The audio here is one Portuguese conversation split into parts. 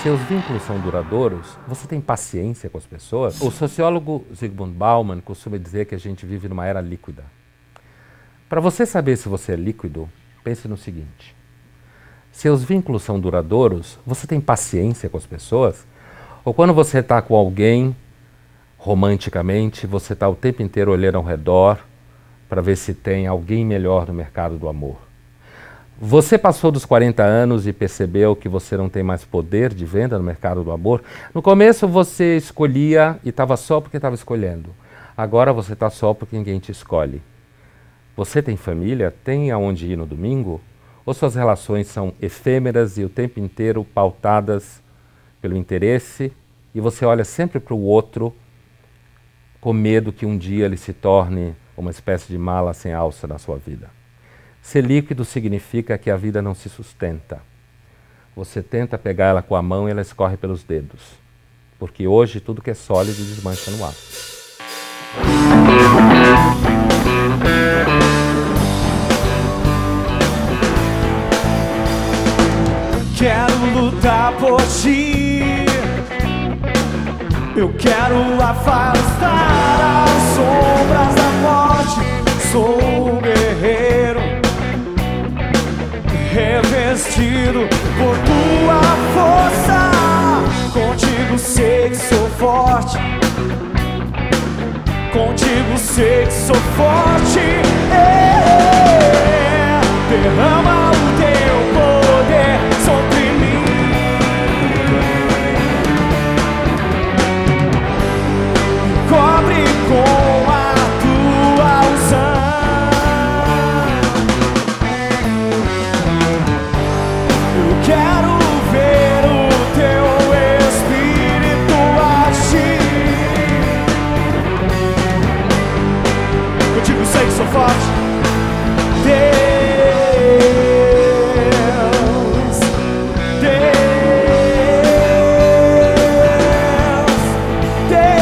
Seus vínculos são duradouros? Você tem paciência com as pessoas? O sociólogo Zygmunt Bauman costuma dizer que a gente vive numa era líquida. Para você saber se você é líquido, pense no seguinte. Seus vínculos são duradouros? Você tem paciência com as pessoas? Ou quando você está com alguém, romanticamente, você está o tempo inteiro olhando ao redor para ver se tem alguém melhor no mercado do amor? Você passou dos 40 anos e percebeu que você não tem mais poder de venda no mercado do amor? No começo você escolhia e estava só porque estava escolhendo. Agora você está só porque ninguém te escolhe. Você tem família? Tem aonde ir no domingo? Ou suas relações são efêmeras e o tempo inteiro pautadas pelo interesse e você olha sempre para o outro com medo que um dia ele se torne uma espécie de mala sem alça na sua vida? Ser líquido significa que a vida não se sustenta. Você tenta pegar ela com a mão e ela escorre pelos dedos. Porque hoje tudo que é sólido desmancha no ar. Quero lutar por ti. Eu quero afastar as sombras da morte. Sou um guerreiro revestido por tua força. Contigo sei que sou forte. Contigo sei que sou forte. Derrama o teu poder sobre mim. Me cobre com a tua unção. Quero ver o teu Espírito agir. Contigo sei que sou forte. Deus, Deus, Deus.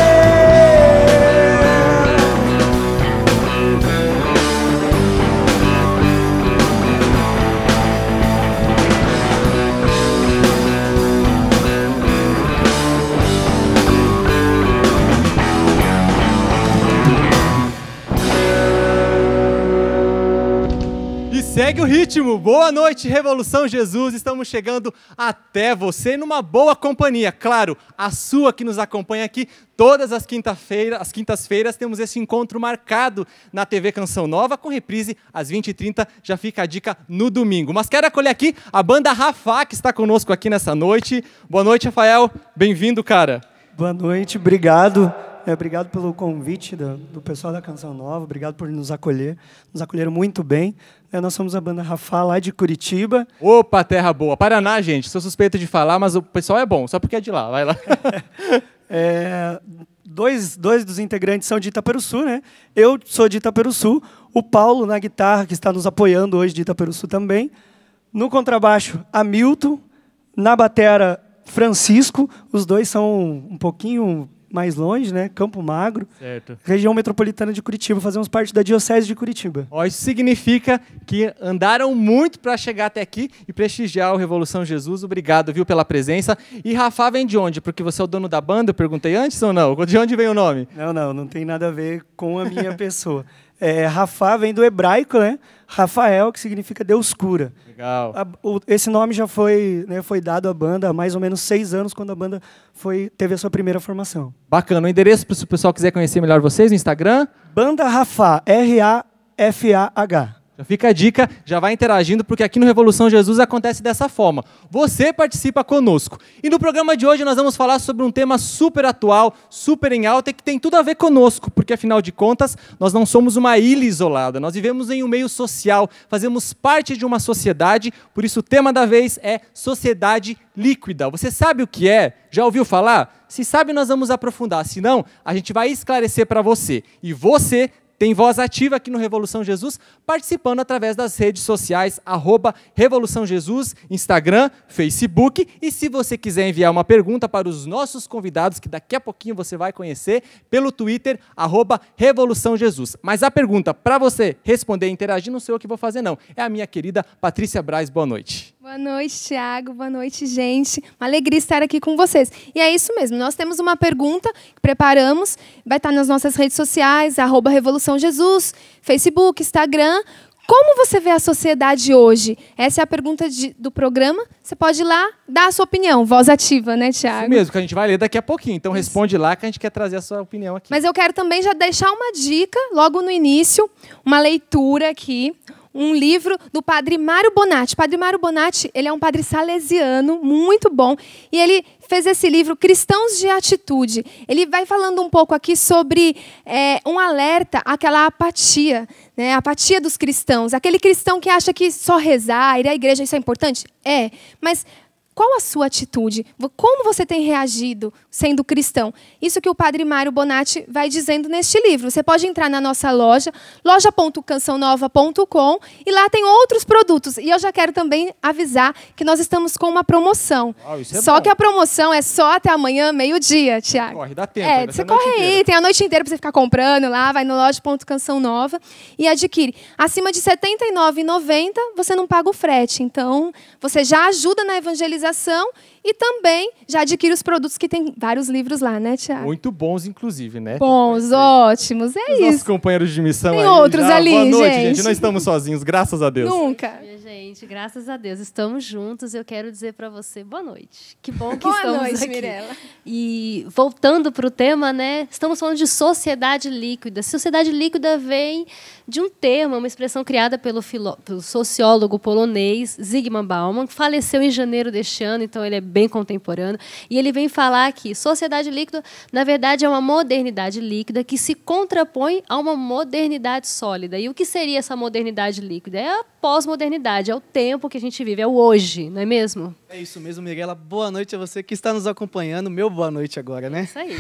Segue o ritmo. Boa noite, Revolução Jesus. Estamos chegando até você numa boa companhia. Claro, a sua que nos acompanha aqui todas as quintas-feiras temos esse encontro marcado na TV Canção Nova, com reprise às 20h30. Já fica a dica no domingo. Mas quero acolher aqui a banda Rafá, que está conosco aqui nessa noite. Boa noite, Rafael. Bem-vindo, cara. Boa noite, obrigado. Obrigado pelo convite do pessoal da Canção Nova, obrigado por nos acolher. Nos acolheram muito bem. Nós somos a banda Rafá, lá de Curitiba. Opa, terra boa. Paraná, gente, sou suspeito de falar, mas o pessoal é bom, só porque é de lá. Vai lá. Dois dos integrantes são de Itaperuçu, né? Eu sou de Itaperuçu, o Paulo na guitarra, que está nos apoiando hoje, de Itaperuçu também. No contrabaixo, Hamilton. Na batera, Francisco. Os dois são um pouquinho mais longe, né? Campo Magro, certo. Região metropolitana de Curitiba, fazemos parte da Diocese de Curitiba. Isso significa que andaram muito para chegar até aqui e prestigiar o Revolução Jesus. Obrigado, viu, pela presença. E Rafá vem de onde? Porque você é o dono da banda, eu perguntei antes ou não? De onde vem o nome? Não tem nada a ver com a minha pessoa. Rafá vem do hebraico, né? Rafael, que significa Deus cura. Legal. Esse nome já foi dado à banda há mais ou menos 6 anos, quando a banda teve a sua primeira formação. Bacana. O endereço, se o pessoal quiser conhecer melhor vocês, no Instagram? Banda Rafá, R-A-F-A-H. Já fica a dica, já vai interagindo, porque aqui no Revolução Jesus acontece dessa forma. Você participa conosco. E no programa de hoje nós vamos falar sobre um tema super atual, super em alta e que tem tudo a ver conosco, porque afinal de contas nós não somos uma ilha isolada, nós vivemos em um meio social, fazemos parte de uma sociedade, por isso o tema da vez é sociedade líquida. Você sabe o que é? Já ouviu falar? Se sabe, nós vamos aprofundar, se não, a gente vai esclarecer para você. E você tem voz ativa aqui no Revolução Jesus, participando através das redes sociais, @Revolução Jesus, Instagram, Facebook. E se você quiser enviar uma pergunta para os nossos convidados, que daqui a pouquinho você vai conhecer, pelo Twitter, @Revolução Jesus. Mas a pergunta para você responder e interagir não sou eu que vou fazer, não. É a minha querida Patrícia Braz. Boa noite. Boa Boa noite, Thiago. Boa noite, gente. Uma alegria estar aqui com vocês. E é isso mesmo, nós temos uma pergunta que preparamos, vai estar nas nossas redes sociais, @Revolução Jesus, Facebook, Instagram. Como você vê a sociedade hoje? Essa é a pergunta do programa. Você pode ir lá dar a sua opinião. Voz ativa, né, Thiago? Isso mesmo, que a gente vai ler daqui a pouquinho. Então responde lá que a gente quer trazer a sua opinião aqui. Mas eu quero também já deixar uma dica, logo no início, uma leitura aqui, um livro do padre Mário Bonatti. O padre Mário Bonatti, ele é um padre salesiano, muito bom, e ele fez esse livro, Cristãos de Atitude. Ele vai falando um pouco aqui sobre um alerta àquela apatia, né? A apatia dos cristãos. Aquele cristão que acha que só rezar, ir à igreja, isso é importante? É, mas qual a sua atitude? Como você tem reagido sendo cristão? Isso que o padre Mário Bonatti vai dizendo neste livro. Você pode entrar na nossa loja, loja.cançãonova.com, e lá tem outros produtos. E eu já quero também avisar que nós estamos com uma promoção. Só que a promoção é só até amanhã, meio-dia, Thiago. Corre, dá tempo. Você corre aí, tem a noite inteira para você ficar comprando lá, vai no loja.cançãonova e adquire. Acima de R$ 79,90, você não paga o frete. Então, você já ajuda na evangelização e também já adquire os produtos, que tem vários livros lá, né, Thiago? Muito bons, inclusive, né? Bons, ótimos, é isso. Nossos companheiros de missão tem aí. Outros já. ali, Boa noite, gente. Não estamos sozinhos, graças a Deus. Nunca. Minha gente, graças a Deus, estamos juntos. Eu quero dizer para você, boa noite. Que bom que Boa estamos noite, aqui. Mirella. E voltando para o tema, né? Estamos falando de sociedade líquida. Sociedade líquida vem de um termo, uma expressão criada pelo sociólogo polonês Zygmunt Bauman, que faleceu em janeiro deste ano, então ele é bem contemporâneo. E ele vem falar que sociedade líquida, na verdade, é uma modernidade líquida que se contrapõe a uma modernidade sólida. E o que seria essa modernidade líquida? É a pós-modernidade, é o tempo que a gente vive, é o hoje, não é mesmo? É isso mesmo, Mirella. Boa noite a você que está nos acompanhando. Meu boa noite agora, né? Isso aí.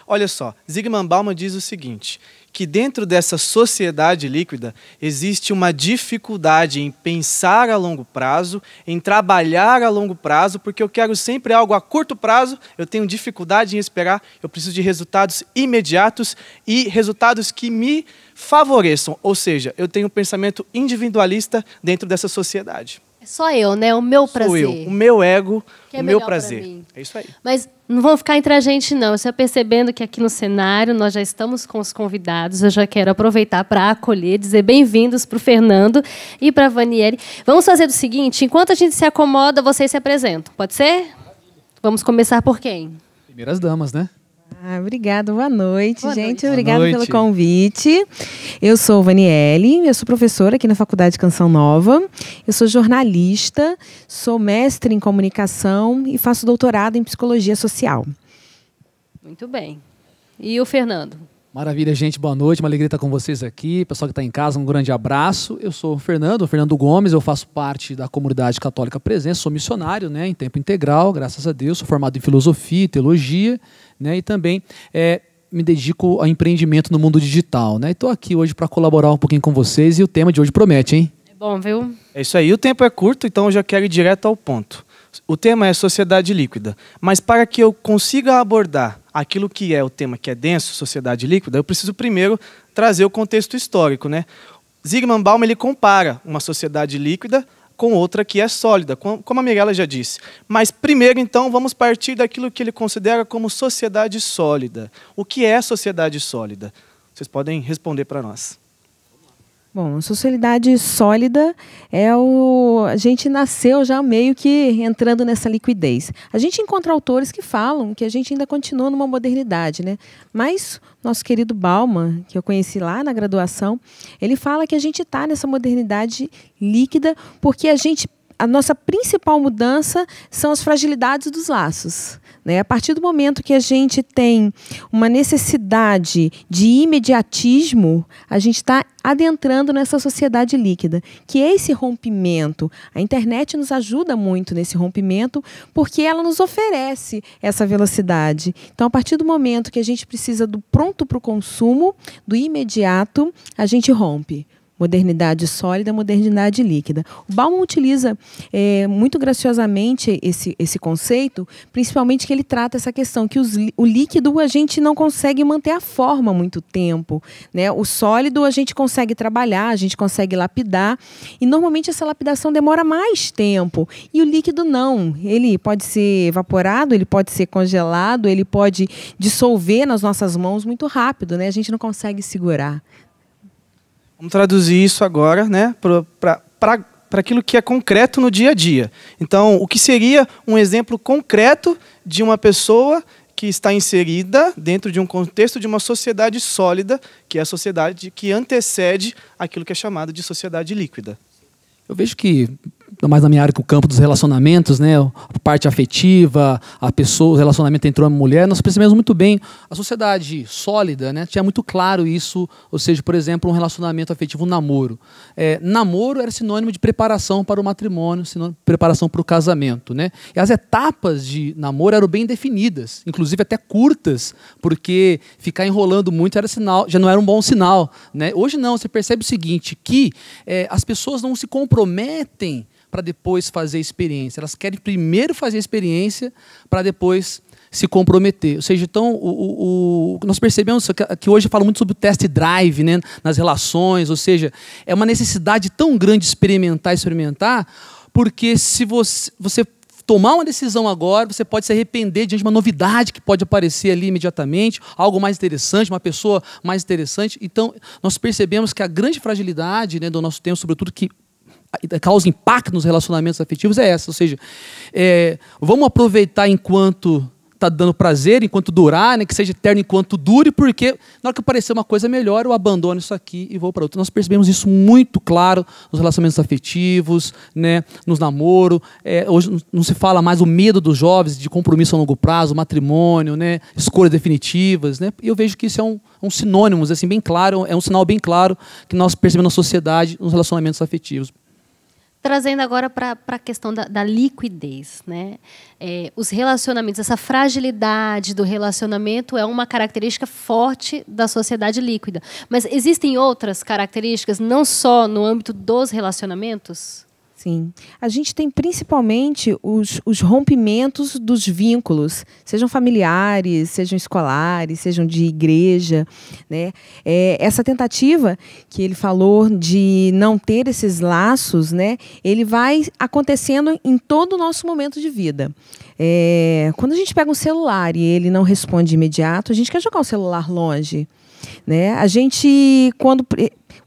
Olha só, Zygmunt Bauman diz o seguinte, que dentro dessa sociedade líquida existe uma dificuldade em pensar a longo prazo, em trabalhar a longo prazo, porque eu quero sempre algo a curto prazo, eu tenho dificuldade em esperar, eu preciso de resultados imediatos e resultados que me favoreçam, ou seja, eu tenho um pensamento individualista dentro dessa sociedade. É só eu, né? O meu prazer. Sou eu, o meu ego, Que é o meu melhor pra prazer. mim. É isso aí. Mas não vão ficar entre a gente, não. Você percebendo que aqui no cenário nós já estamos com os convidados. Eu já quero aproveitar para acolher, dizer bem-vindos para o Fernando e para a Vaniele. Vamos fazer o seguinte, enquanto a gente se acomoda, vocês se apresentam. Pode ser? Vamos começar por quem? Primeiras damas, né? Obrigada, boa noite, Boa gente. noite. Obrigada Boa pelo noite. convite. Eu sou Vaniele, eu sou professora aqui na Faculdade Canção Nova. Eu sou jornalista, sou mestre em comunicação e faço doutorado em psicologia social. Muito bem. E o Fernando? Maravilha, gente. Boa noite. Uma alegria estar com vocês aqui. Pessoal que está em casa, um grande abraço. Eu sou o Fernando Gomes. Eu faço parte da comunidade católica Presença. Sou missionário, né, em tempo integral, graças a Deus. Sou formado em filosofia e teologia, né, e também me dedico ao empreendimento no mundo digital, né. Estou aqui hoje para colaborar um pouquinho com vocês e o tema de hoje promete, hein? É bom, viu? É isso aí. O tempo é curto, então eu já quero ir direto ao ponto. O tema é sociedade líquida, mas para que eu consiga abordar aquilo que é o tema que é denso, sociedade líquida, eu preciso primeiro trazer o contexto histórico, né? Zygmunt Bauman ele compara uma sociedade líquida com outra que é sólida, como a Mirella já disse. Mas primeiro, então, vamos partir daquilo que ele considera como sociedade sólida. O que é sociedade sólida? Vocês podem responder para nós. Bom, sociedade sólida a gente nasceu já meio que entrando nessa liquidez. A gente encontra autores que falam que a gente ainda continua numa modernidade, né? Mas nosso querido Bauman, que eu conheci lá na graduação, ele fala que a gente está nessa modernidade líquida porque a nossa principal mudança são as fragilidades dos laços, né? A partir do momento que a gente tem uma necessidade de imediatismo, a gente está adentrando nessa sociedade líquida, que é esse rompimento. A internet nos ajuda muito nesse rompimento, porque ela nos oferece essa velocidade. Então, a partir do momento que a gente precisa do pronto para o consumo, do imediato, a gente rompe. modernidade sólida, modernidade líquida. O Bauman utiliza muito graciosamente esse conceito, principalmente que ele trata essa questão que o líquido a gente não consegue manter a forma muito tempo, né? O sólido a gente consegue trabalhar, a gente consegue lapidar, e normalmente essa lapidação demora mais tempo, e o líquido não. Ele pode ser evaporado, ele pode ser congelado, ele pode dissolver nas nossas mãos muito rápido, né? A gente não consegue segurar. Vamos traduzir isso agora, né, para aquilo que é concreto no dia a dia. Então, o que seria um exemplo concreto de uma pessoa que está inserida dentro de um contexto de uma sociedade sólida, que é a sociedade que antecede aquilo que é chamado de sociedade líquida? Eu vejo que, mais na minha área, que o campo dos relacionamentos, né, a parte afetiva, a pessoa, o relacionamento entre homem e mulher, nós percebemos muito bem a sociedade sólida, né, tinha muito claro isso, ou seja, por exemplo, um relacionamento afetivo, um namoro. Namoro era sinônimo de preparação para o matrimônio, sinônimo de preparação para o casamento, né? E as etapas de namoro eram bem definidas, inclusive até curtas, porque ficar enrolando muito era sinal, já não era um bom sinal, né? Hoje não, você percebe o seguinte, que as pessoas não se comprometem para depois fazer a experiência. Elas querem primeiro fazer a experiência para depois se comprometer. Ou seja, então, nós percebemos que hoje eu falo muito sobre o test drive, né, nas relações, ou seja, é uma necessidade tão grande de experimentar, porque se você tomar uma decisão agora, você pode se arrepender diante de uma novidade que pode aparecer ali imediatamente, algo mais interessante, uma pessoa mais interessante. Então, nós percebemos que a grande fragilidade, né, do nosso tempo, sobretudo que causa impacto nos relacionamentos afetivos, é essa. Ou seja, vamos aproveitar enquanto está dando prazer, enquanto durar, né, que seja eterno enquanto dure, porque na hora que aparecer uma coisa melhor, eu abandono isso aqui e vou para outra. Nós percebemos isso muito claro nos relacionamentos afetivos, né, nos namoros. Hoje não se fala mais o medo dos jovens de compromisso a longo prazo, matrimônio, né, escolhas definitivas, né, e eu vejo que isso é um sinônimo, assim, bem claro, é um sinal bem claro que nós percebemos na sociedade, nos relacionamentos afetivos. Trazendo agora para a questão da liquidez, né? Os relacionamentos, essa fragilidade do relacionamento é uma característica forte da sociedade líquida. Mas existem outras características, não só no âmbito dos relacionamentos? Sim. A gente tem principalmente os rompimentos dos vínculos, sejam familiares, sejam escolares, sejam de igreja, né? Essa tentativa que ele falou de não ter esses laços, né? Ele vai acontecendo em todo o nosso momento de vida. Quando a gente pega um celular e ele não responde de imediato, a gente quer jogar o celular longe, né? A gente,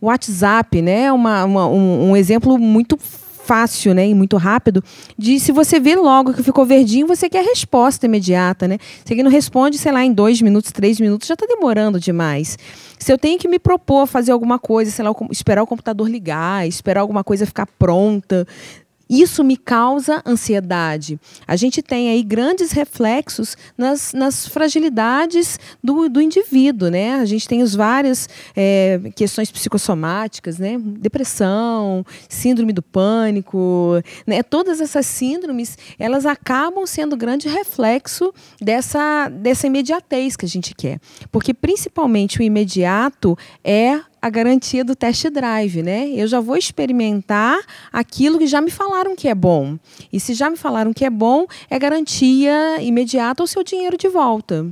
o WhatsApp, né? Um exemplo muito fácil, né, e muito rápido, de se você vê logo que ficou verdinho, você quer resposta imediata, né? Se alguém não responde, sei lá, em 2 minutos, 3 minutos, já está demorando demais. Se eu tenho que me propor fazer alguma coisa, sei lá, esperar o computador ligar, esperar alguma coisa ficar pronta, isso me causa ansiedade. A gente tem aí grandes reflexos nas fragilidades do indivíduo, né? A gente tem as várias questões psicossomáticas, né? Depressão, síndrome do pânico, né? Todas essas síndromes, elas acabam sendo grande reflexo dessa imediatez que a gente quer. Porque, principalmente, o imediato é a garantia do test drive, né? Eu já vou experimentar aquilo que já me falaram que é bom. E se já me falaram que é bom, é garantia imediata o seu dinheiro de volta.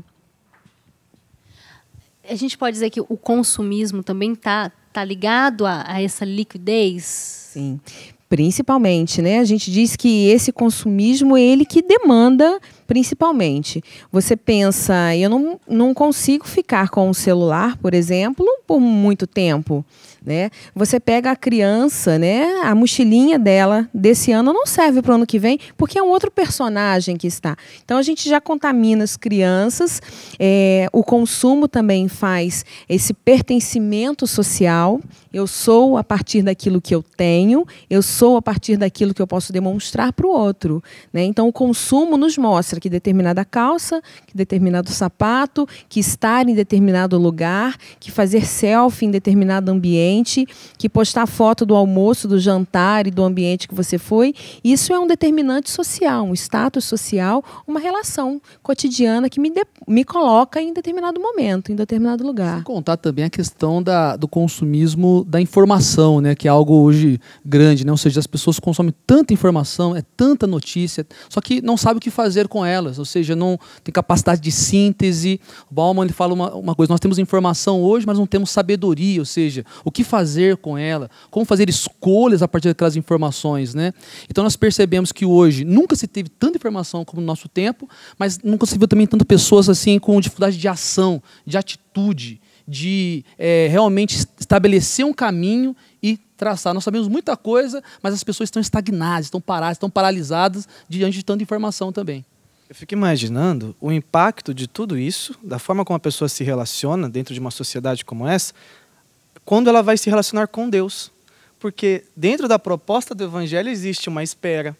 A gente pode dizer que o consumismo também tá ligado a essa liquidez? Sim, principalmente, né? A gente diz que esse consumismo é ele que demanda, principalmente. Você pensa, eu não consigo ficar com o celular, por exemplo, por muito tempo, né? Você pega a criança, né? A mochilinha dela desse ano não serve para o ano que vem, porque é um outro personagem que está. Então, a gente já contamina as crianças. O consumo também faz esse pertencimento social. Eu sou a partir daquilo que eu tenho, eu sou a partir daquilo que eu posso demonstrar para o outro, né? Então, o consumo nos mostra que determinada calça, que determinado sapato, que estar em determinado lugar, que fazer selfie em determinado ambiente, que postar foto do almoço, do jantar e do ambiente que você foi, isso é um determinante social, um status social, uma relação cotidiana que me coloca em determinado momento, em determinado lugar. Sem contar também a questão do consumismo consumo da informação, né, que é algo hoje grande, né? Ou seja, as pessoas consomem tanta informação, é tanta notícia, só que não sabem o que fazer com elas, ou seja, não tem capacidade de síntese. O Bauman ele fala uma coisa: nós temos informação hoje, mas não temos sabedoria, ou seja, o que fazer com ela, como fazer escolhas a partir daquelas informações, né? Então nós percebemos que hoje nunca se teve tanta informação como no nosso tempo, mas nunca se viu também tantas pessoas assim com dificuldade de ação, de atitude, de realmente estabelecer um caminho e traçar. Nós sabemos muita coisa, mas as pessoas estão estagnadas, estão paradas, estão paralisadas diante de tanta informação também. Eu fico imaginando o impacto de tudo isso, da forma como a pessoa se relaciona dentro de uma sociedade como essa, quando ela vai se relacionar com Deus. Porque dentro da proposta do Evangelho existe uma espera,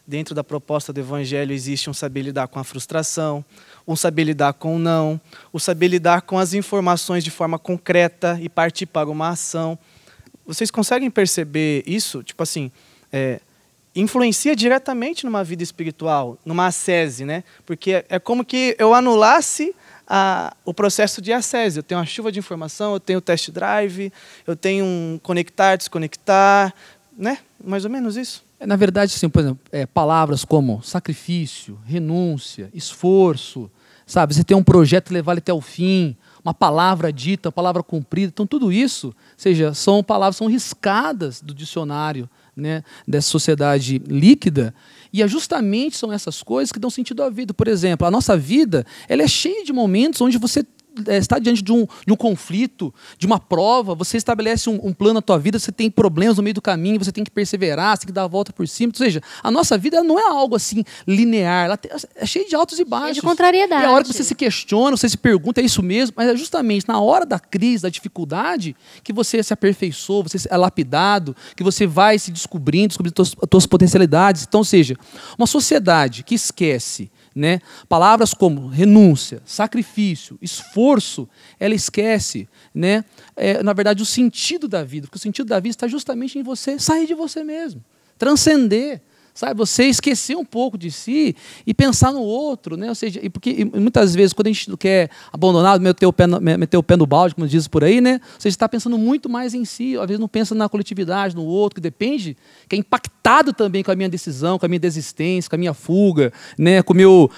dentro da proposta do Evangelho existe um saber lidar com a frustração, um saber lidar com o não, um saber lidar com as informações de forma concreta e partir para uma ação. Vocês conseguem perceber isso? Tipo assim, influencia diretamente numa vida espiritual, numa ascese, né? Porque é como que eu anulasse o processo de ascese. Eu tenho uma chuva de informação, eu tenho test drive, eu tenho um conectar, desconectar, né? Mais ou menos isso. Na verdade, assim, por exemplo, palavras como sacrifício, renúncia, esforço, sabe? Você tem um projeto e levar ele até o fim, uma palavra dita, uma palavra cumprida. Então, tudo isso, ou seja, são palavras, são riscadas do dicionário, né, dessa sociedade líquida, e justamente são essas coisas que dão sentido à vida. Por exemplo, a nossa vida ela é cheia de momentos onde você está diante de um conflito, de uma prova, você estabelece um plano na tua vida, você tem problemas no meio do caminho, você tem que perseverar, você tem que dar a volta por cima. Ou seja, a nossa vida não é algo assim linear, ela é cheia de altos e baixos. Cheia de contrariedade. E a hora que você se questiona, você se pergunta, é isso mesmo? Mas é justamente na hora da crise, da dificuldade, que você se aperfeiçoa, você é lapidado, que você vai se descobrindo as tuas potencialidades. Então, ou seja, uma sociedade que esquece, né, palavras como renúncia, sacrifício, esforço, ela esquece, né, na verdade, o sentido da vida, porque o sentido da vida está justamente em você sair de você mesmo, transcender, sabe, você esquecer um pouco de si e pensar no outro, né? Ou seja, porque muitas vezes quando a gente quer abandonar, meter o pé no balde, como diz por aí, né? Você está pensando muito mais em si, às vezes não pensa na coletividade, no outro, que depende, que é impactado também com a minha decisão, com a minha desistência, com a minha fuga, né? Com o meu,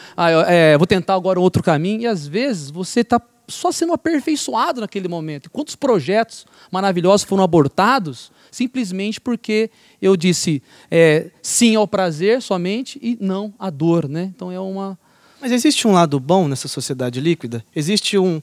vou tentar agora um outro caminho, e às vezes você está só sendo aperfeiçoado naquele momento. Quantos projetos maravilhosos foram abortados simplesmente porque eu disse sim ao prazer somente e não à dor, né? Então é uma... Mas existe um lado bom nessa sociedade líquida? Existe um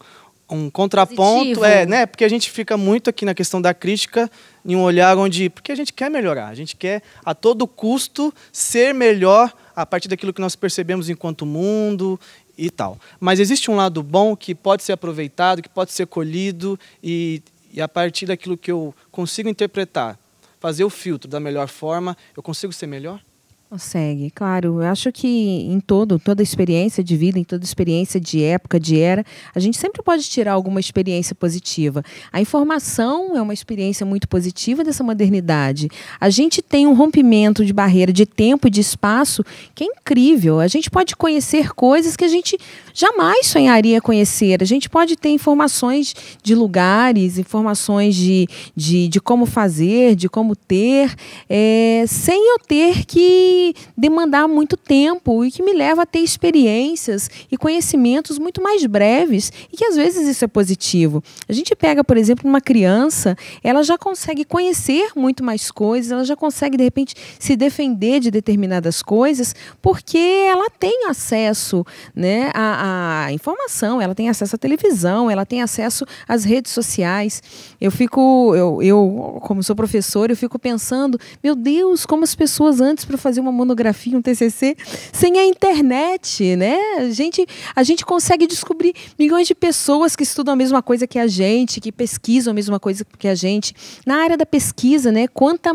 contraponto, né? Porque a gente fica muito aqui na questão da crítica, em um olhar onde... Porque a gente quer melhorar, a gente quer a todo custo ser melhor a partir daquilo que nós percebemos enquanto mundo e tal. Mas existe um lado bom que pode ser aproveitado, que pode ser colhido e a partir daquilo que eu consigo interpretar, fazer o filtro da melhor forma, eu consigo ser melhor? Consegue, claro. Eu acho que em toda experiência de vida, em toda experiência de época, de era, a gente sempre pode tirar alguma experiência positiva. A informação é uma experiência muito positiva dessa modernidade. A gente tem um rompimento de barreira de tempo e de espaço que é incrível. A gente pode conhecer coisas que a gente jamais sonharia conhecer. A gente pode ter informações de lugares, informações de como fazer, de como ter, sem eu ter que demandar muito tempo e que me leva a ter experiências e conhecimentos muito mais breves e que às vezes isso é positivo. A gente pega, por exemplo, uma criança, ela já consegue conhecer muito mais coisas, ela já consegue, de repente, se defender de determinadas coisas porque ela tem acesso, né, à informação, ela tem acesso à televisão, ela tem acesso às redes sociais. Eu, como sou professora, eu fico pensando, meu Deus, como as pessoas antes para fazer uma monografia, um TCC, sem a internet, né? A gente consegue descobrir milhões de pessoas que estudam a mesma coisa que a gente, que pesquisam a mesma coisa que a gente. Na área da pesquisa, né? Quantas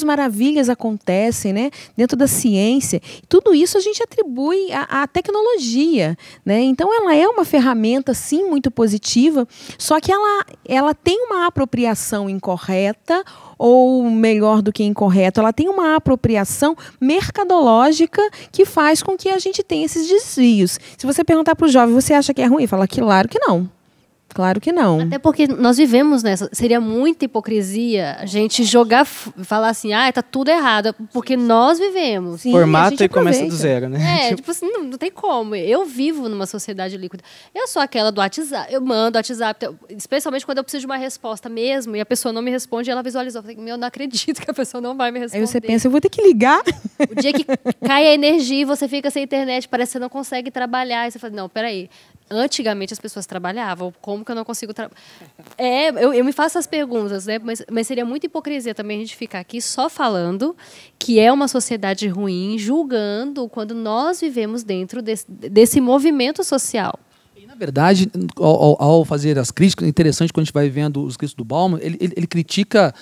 maravilhas acontecem, né? Dentro da ciência. Tudo isso a gente atribui à tecnologia, né? Então, ela é uma ferramenta, sim, muito positiva, só que ela tem uma apropriação incorreta, ou melhor do que incorreto, ela tem uma apropriação mercadológica que faz com que a gente tenha esses desvios. Se você perguntar para o jovem, você acha que é ruim? Fala, claro que não. Claro que não. Até porque nós vivemos nessa. Seria muita hipocrisia a gente falar assim, tá tudo errado, porque nós vivemos. Sim, Formata e começa do zero, né? Tipo assim, não tem como. Eu vivo numa sociedade líquida. Eu sou aquela do WhatsApp, eu mando WhatsApp, especialmente quando eu preciso de uma resposta mesmo, e a pessoa não me responde, e ela visualizou. Eu falei, eu não acredito que a pessoa não vai me responder. Aí você pensa, eu vou ter que ligar. O dia que cai a energia e você fica sem internet, parece que você não consegue trabalhar. E você fala, não, peraí. Antigamente as pessoas trabalhavam, como que eu não consigo trabalhar? Eu me faço as perguntas, né? Mas seria muita hipocrisia também a gente ficar aqui só falando que é uma sociedade ruim, julgando quando nós vivemos dentro desse movimento social. Na verdade, ao fazer as críticas, é interessante quando a gente vai vendo os críticos do Bauman, ele critica,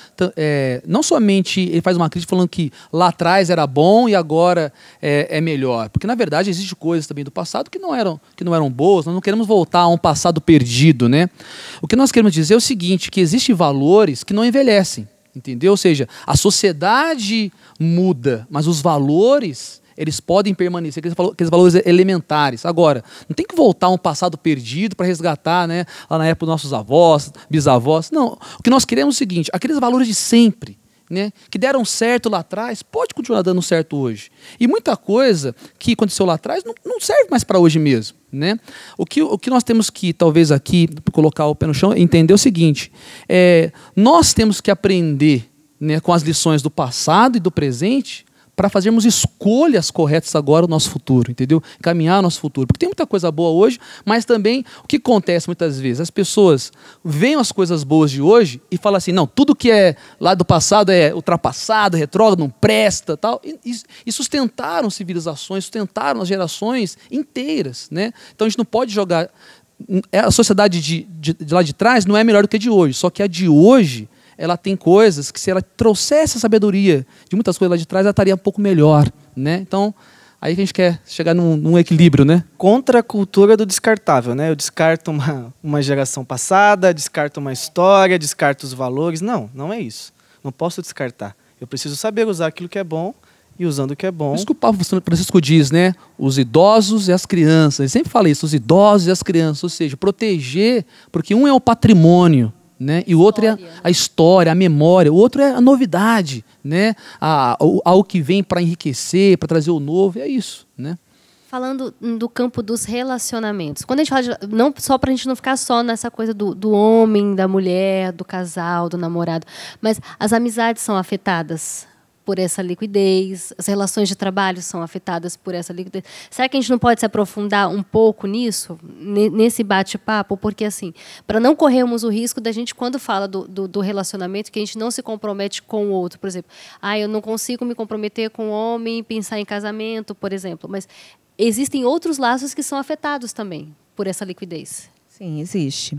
não somente, ele faz uma crítica falando que lá atrás era bom e agora é melhor. Porque, na verdade, existem coisas também do passado que não eram boas, nós não queremos voltar a um passado perdido, né? O que nós queremos dizer é o seguinte, que existem valores que não envelhecem, entendeu? Ou seja, a sociedade muda, mas os valores... eles podem permanecer, aqueles valores elementares. Agora, não tem que voltar a um passado perdido para resgatar, né, lá na época dos nossos avós, bisavós. Não, o que nós queremos é o seguinte, aqueles valores de sempre, né, que deram certo lá atrás, pode continuar dando certo hoje. E muita coisa que aconteceu lá atrás não serve mais para hoje mesmo. Né? O que nós temos que, talvez aqui, colocar o pé no chão, entender o seguinte, nós temos que aprender, né, com as lições do passado e do presente, para fazermos escolhas corretas agora no nosso futuro, entendeu? Caminhar o nosso futuro. Porque tem muita coisa boa hoje, mas também o que acontece muitas vezes? As pessoas veem as coisas boas de hoje e falam assim, não, tudo que é lá do passado é ultrapassado, retrógrado, não presta, tal. E sustentaram civilizações, sustentaram as gerações inteiras, né? Então a gente não pode jogar... A sociedade de lá de trás não é melhor do que a de hoje, só que a de hoje... ela tem coisas que, se ela trouxesse a sabedoria de muitas coisas lá de trás, ela estaria um pouco melhor, né? Então, aí que a gente quer chegar num equilíbrio, né? Contra a cultura do descartável, né? Eu descarto uma geração passada, descarto uma história, descarto os valores. Não é isso. Não posso descartar. Eu preciso saber usar aquilo que é bom e usando o que é bom. Isso que o Papa Francisco diz, né? Os idosos e as crianças. Ele sempre fala isso, os idosos e as crianças. Ou seja, proteger, porque um é o patrimônio, né? E o outro é a história, a memória, o outro é a novidade, né? Algo que vem para enriquecer, para trazer o novo, é isso, né? Falando do campo dos relacionamentos, quando a gente fala não só para a gente não ficar só nessa coisa do homem, da mulher, do casal, do namorado, mas as amizades são afetadas por essa liquidez, as relações de trabalho são afetadas por essa liquidez. Será que a gente não pode se aprofundar um pouco nisso, nesse bate-papo? Porque, assim, para não corrermos o risco da gente, quando fala do relacionamento, que a gente não se compromete com o outro. Por exemplo, eu não consigo me comprometer com o homem, pensar em casamento, por exemplo. Mas existem outros laços que são afetados também por essa liquidez. Sim, existe.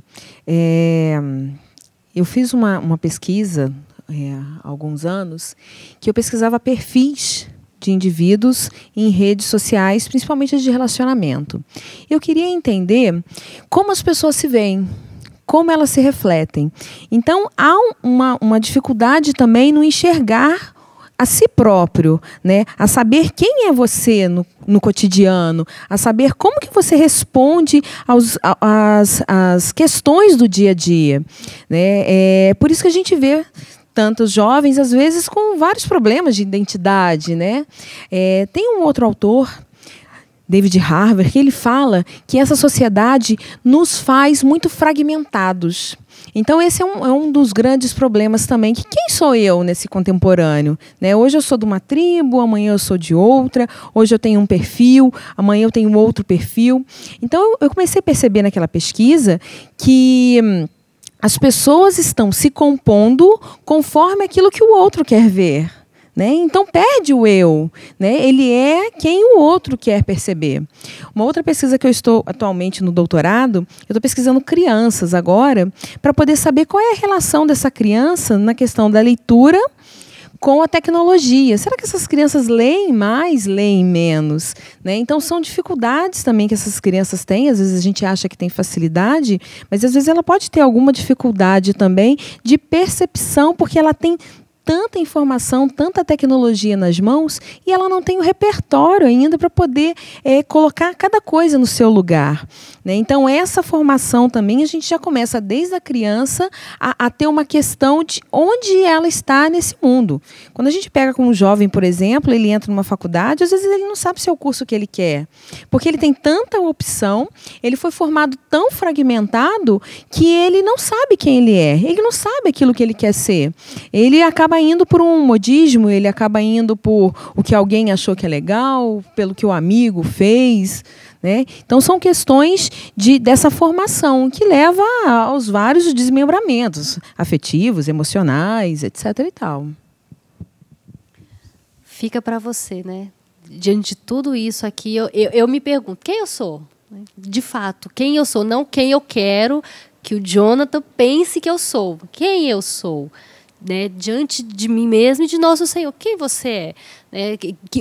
Eu fiz uma pesquisa... há alguns anos, que eu pesquisava perfis de indivíduos em redes sociais, principalmente de relacionamento. Eu queria entender como as pessoas se veem, como elas se refletem. Então, há uma dificuldade também no enxergar a si próprio, né? A saber quem é você no cotidiano, a saber como que você responde às questões do dia a dia, né? É por isso que a gente vê tantos jovens, às vezes, com vários problemas de identidade, né? Tem um outro autor, David Harvey, que ele fala que essa sociedade nos faz muito fragmentados. Então, esse é um dos grandes problemas também, que quem sou eu nesse contemporâneo? Né? Hoje eu sou de uma tribo, amanhã eu sou de outra, hoje eu tenho um perfil, amanhã eu tenho outro perfil. Então, eu comecei a perceber naquela pesquisa que... as pessoas estão se compondo conforme aquilo que o outro quer ver, né? Então perde o eu, né? Ele é quem o outro quer perceber. Uma outra pesquisa que eu estou atualmente no doutorado, eu estou pesquisando crianças agora, para poder saber qual é a relação dessa criança na questão da leitura com a tecnologia. Será que essas crianças leem mais, leem menos? Né? Então, são dificuldades também que essas crianças têm. Às vezes a gente acha que tem facilidade, mas às vezes ela pode ter alguma dificuldade também de percepção, porque ela tem tanta informação, tanta tecnologia nas mãos e ela não tem o repertório ainda para poder colocar cada coisa no seu lugar, né? Então, essa formação também a gente já começa desde a criança a ter uma questão de onde ela está nesse mundo. Quando a gente pega com um jovem, por exemplo, ele entra numa faculdade, às vezes ele não sabe se é o curso que ele quer, porque ele tem tanta opção, ele foi formado tão fragmentado que ele não sabe quem ele é, ele não sabe aquilo que ele quer ser. Ele acaba indo por um modismo, ele acaba indo por o que alguém achou que é legal, pelo que o amigo fez, né? Então, são questões dessa formação que leva aos vários desmembramentos afetivos, emocionais, etc. e tal. Fica para você, né? Diante de tudo isso aqui, eu me pergunto, quem eu sou? De fato, quem eu sou? Não quem eu quero que o Jonathan pense que eu sou. Quem eu sou? Né? Diante de mim mesmo e de nosso Senhor. Quem você é? Né?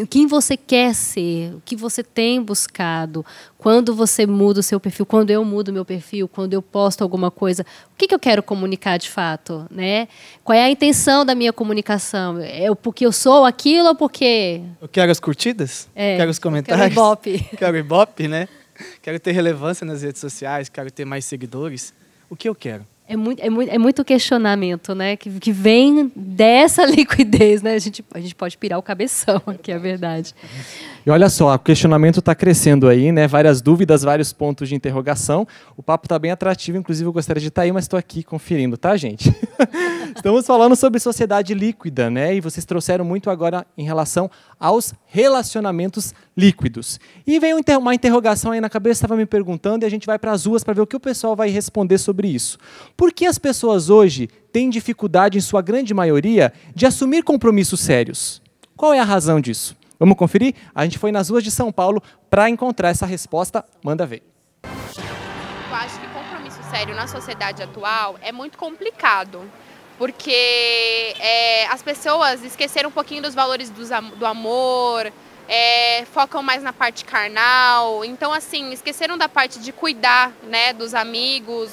Quem você quer ser? O que você tem buscado? Quando você muda o seu perfil? Quando eu mudo o meu perfil? Quando eu posto alguma coisa? O que eu quero comunicar de fato? Né? Qual é a intenção da minha comunicação? É porque eu sou aquilo ou porque... Eu quero as curtidas? Quero os comentários? Quero ibope. Quero ibope, né? Quero ter relevância nas redes sociais, quero ter mais seguidores. O que eu quero? É muito questionamento, né? Que vem dessa liquidez, né? A gente pode pirar o cabeção aqui, é verdade. E olha só, o questionamento está crescendo aí, né? Várias dúvidas, vários pontos de interrogação. O papo está bem atrativo, inclusive eu gostaria de estar aí, mas estou aqui conferindo, tá, gente? Estamos falando sobre sociedade líquida, né? E vocês trouxeram muito agora em relação aos relacionamentos líquidos. E veio uma interrogação aí na cabeça, estava me perguntando, e a gente vai para as ruas para ver o que o pessoal vai responder sobre isso. Por que as pessoas hoje têm dificuldade, em sua grande maioria, de assumir compromissos sérios? Qual é a razão disso? Vamos conferir? A gente foi nas ruas de São Paulo para encontrar essa resposta. Manda ver. Eu acho que compromisso sério na sociedade atual é muito complicado, porque as pessoas esqueceram um pouquinho dos valores do amor, focam mais na parte carnal. Então, assim, esqueceram da parte de cuidar, né, dos amigos,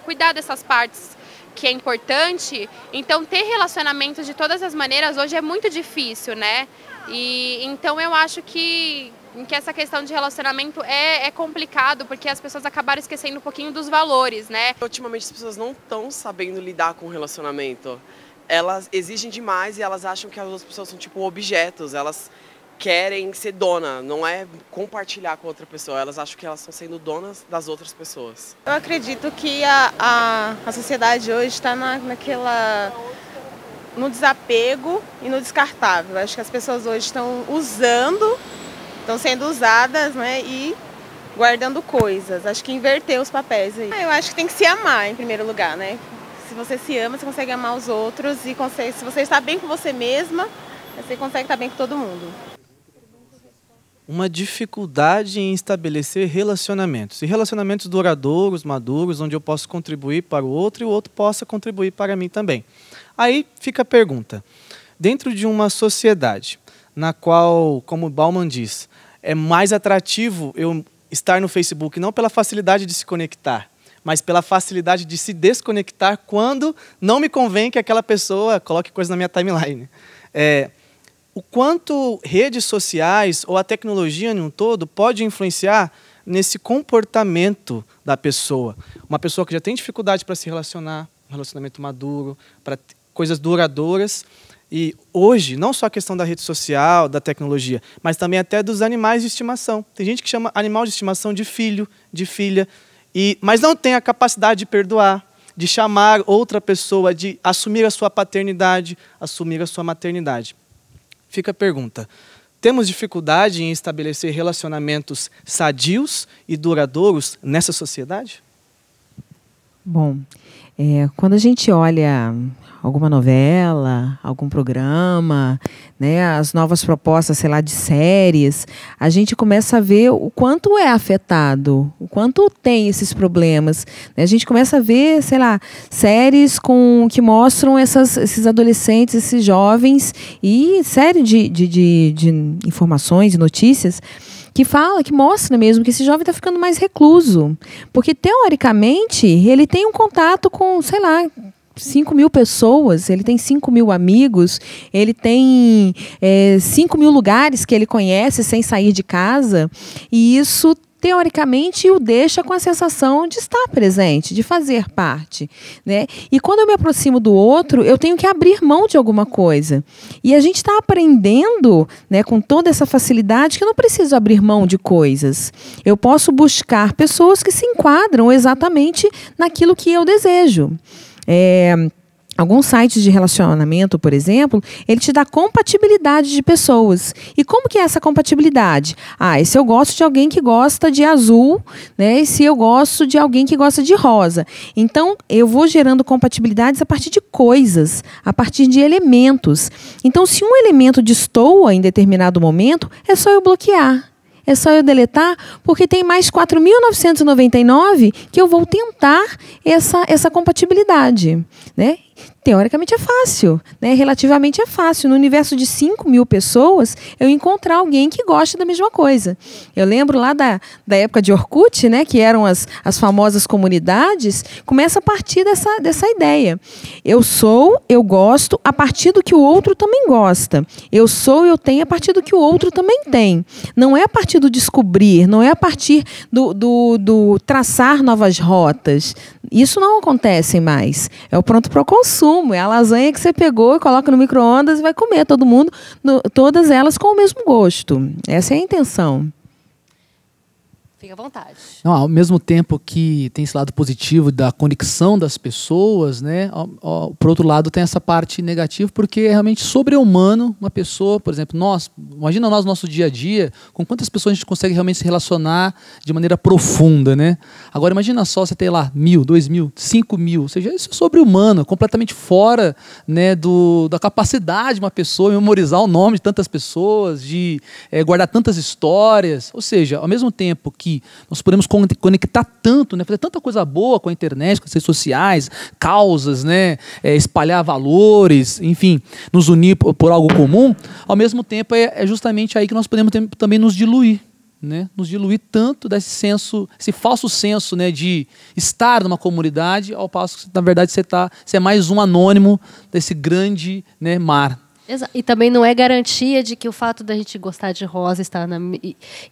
cuidar dessas partes que é importante. Então, ter relacionamentos de todas as maneiras hoje é muito difícil, né? E então eu acho que essa questão de relacionamento é complicado, porque as pessoas acabaram esquecendo um pouquinho dos valores, né? Ultimamente as pessoas não estão sabendo lidar com o relacionamento. Elas exigem demais e elas acham que as outras pessoas são tipo objetos, elas querem ser dona, não é compartilhar com outra pessoa, elas acham que elas estão sendo donas das outras pessoas. Eu acredito que a sociedade hoje está no desapego e no descartável. Acho que as pessoas hoje estão sendo usadas, né, e guardando coisas. Acho que inverteu os papéis aí. Eu acho que tem que se amar em primeiro lugar, né? Se você se ama, você consegue amar os outros e se você está bem com você mesma, você consegue estar bem com todo mundo. Uma dificuldade em estabelecer relacionamentos. E relacionamentos duradouros, maduros, onde eu posso contribuir para o outro e o outro possa contribuir para mim também. Aí fica a pergunta. Dentro de uma sociedade na qual, como Bauman diz, é mais atrativo eu estar no Facebook não pela facilidade de se conectar, mas pela facilidade de se desconectar quando não me convém que aquela pessoa coloque coisa na minha timeline. O quanto redes sociais ou a tecnologia em um todo pode influenciar nesse comportamento da pessoa. Uma pessoa que já tem dificuldade para se relacionar, um relacionamento maduro, para coisas duradouras. E hoje, não só a questão da rede social, da tecnologia, mas também até dos animais de estimação. Tem gente que chama animal de estimação de filho, de filha, mas não tem a capacidade de perdoar, de chamar outra pessoa, de assumir a sua paternidade, assumir a sua maternidade. Fica a pergunta, temos dificuldade em estabelecer relacionamentos sadios e duradouros nessa sociedade? Bom, quando a gente olha alguma novela, algum programa, né, as novas propostas, sei lá, de séries, a gente começa a ver o quanto é afetado, o quanto tem esses problemas. Né? A gente começa a ver, sei lá, séries que mostram esses adolescentes, esses jovens, e série de informações, de notícias, que mostra mesmo que esse jovem está ficando mais recluso. Porque, teoricamente, ele tem um contato com, sei lá, 5 mil pessoas, ele tem 5 mil amigos, ele tem 5 mil lugares que ele conhece sem sair de casa, e isso teoricamente o deixa com a sensação de estar presente, de fazer parte, né? E quando eu me aproximo do outro, eu tenho que abrir mão de alguma coisa. E a gente está aprendendo, né, com toda essa facilidade, que eu não preciso abrir mão de coisas. Eu posso buscar pessoas que se enquadram exatamente naquilo que eu desejo. Alguns sites de relacionamento, por exemplo, ele te dá compatibilidade de pessoas. E como que é essa compatibilidade? E se eu gosto de alguém que gosta de azul, né? E se eu gosto de alguém que gosta de rosa. Então, eu vou gerando compatibilidades a partir de coisas, a partir de elementos. Então, se um elemento destoa em determinado momento, é só eu bloquear. É só eu deletar, porque tem mais 4.999 que eu vou tentar essa compatibilidade, né? Teoricamente é fácil, né? Relativamente é fácil. No universo de 5 mil pessoas, eu encontrar alguém que goste da mesma coisa. Eu lembro lá da época de Orkut, né? Que eram as famosas comunidades. Começa a partir dessa ideia. Eu gosto a partir do que o outro também gosta. Eu tenho a partir do que o outro também tem. Não é a partir do descobrir, não é a partir do traçar novas rotas. Isso não acontece mais. É o pronto para o consumo. É a lasanha que você pegou e coloca no micro-ondas e vai comer todo mundo, todas elas com o mesmo gosto. Essa é a intenção. Fica à vontade. Não, ao mesmo tempo que tem esse lado positivo da conexão das pessoas, né? Por outro lado, tem essa parte negativa, porque é realmente sobre-humano uma pessoa, por exemplo, imagina nós no nosso dia a dia, com quantas pessoas a gente consegue realmente se relacionar de maneira profunda, né? Agora, imagina só, você tem lá 1.000, 2.000, 5.000, ou seja, isso é sobre-humano, completamente fora, né, da capacidade de uma pessoa memorizar o nome de tantas pessoas, de guardar tantas histórias, ou seja, ao mesmo tempo que nós podemos conectar tanto, né? Fazer tanta coisa boa com a internet, com as redes sociais, causas, né? Espalhar valores, enfim, nos unir por algo comum, ao mesmo tempo é justamente aí que nós podemos também nos diluir. Né? Nos diluir tanto desse senso, esse falso senso, né, de estar numa comunidade, ao passo que, na verdade, você é mais um anônimo desse grande, né, mar. E também não é garantia de que o fato da gente gostar de rosa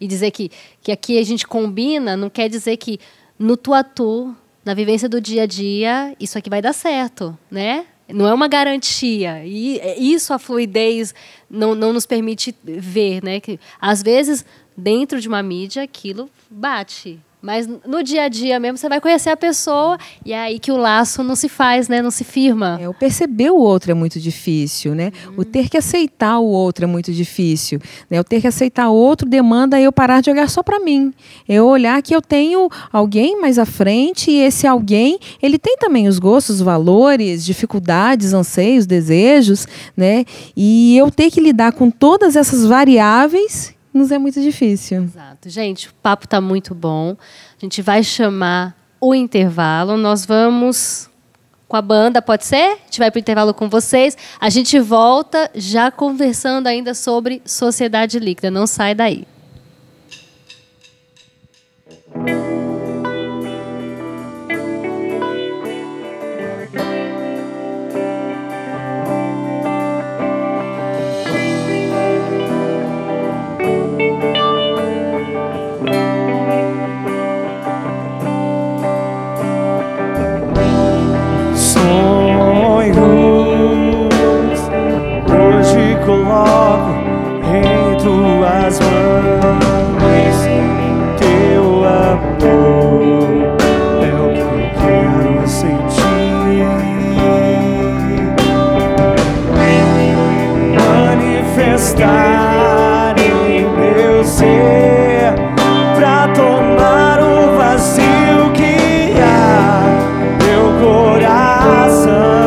e dizer que aqui a gente combina, não quer dizer que no tu-a-tu, na vivência do dia a dia, isso aqui vai dar certo, né? Não é uma garantia. E isso a fluidez não nos permite ver, né? Que, às vezes, dentro de uma mídia, aquilo bate. Mas no dia a dia mesmo, você vai conhecer a pessoa e é aí que o laço não se faz, né? Não se firma. O perceber o outro é muito difícil, né? O ter que aceitar o outro é muito difícil, né? O ter que aceitar o outro demanda eu parar de olhar só para mim. Eu olhar que eu tenho alguém mais à frente e esse alguém, ele tem também os gostos, valores, dificuldades, anseios, desejos, né? E eu ter que lidar com todas essas variáveis nos é muito difícil. Exato. Gente, o papo está muito bom. A gente vai chamar o intervalo. Nós vamos com a banda, pode ser? A gente vai para o intervalo com vocês. A gente volta já conversando ainda sobre sociedade líquida. Não sai daí. Coloco em tuas mãos, teu amor é o que eu quero sentir, manifestar em meu ser, pra tomar o vazio que há meu coração.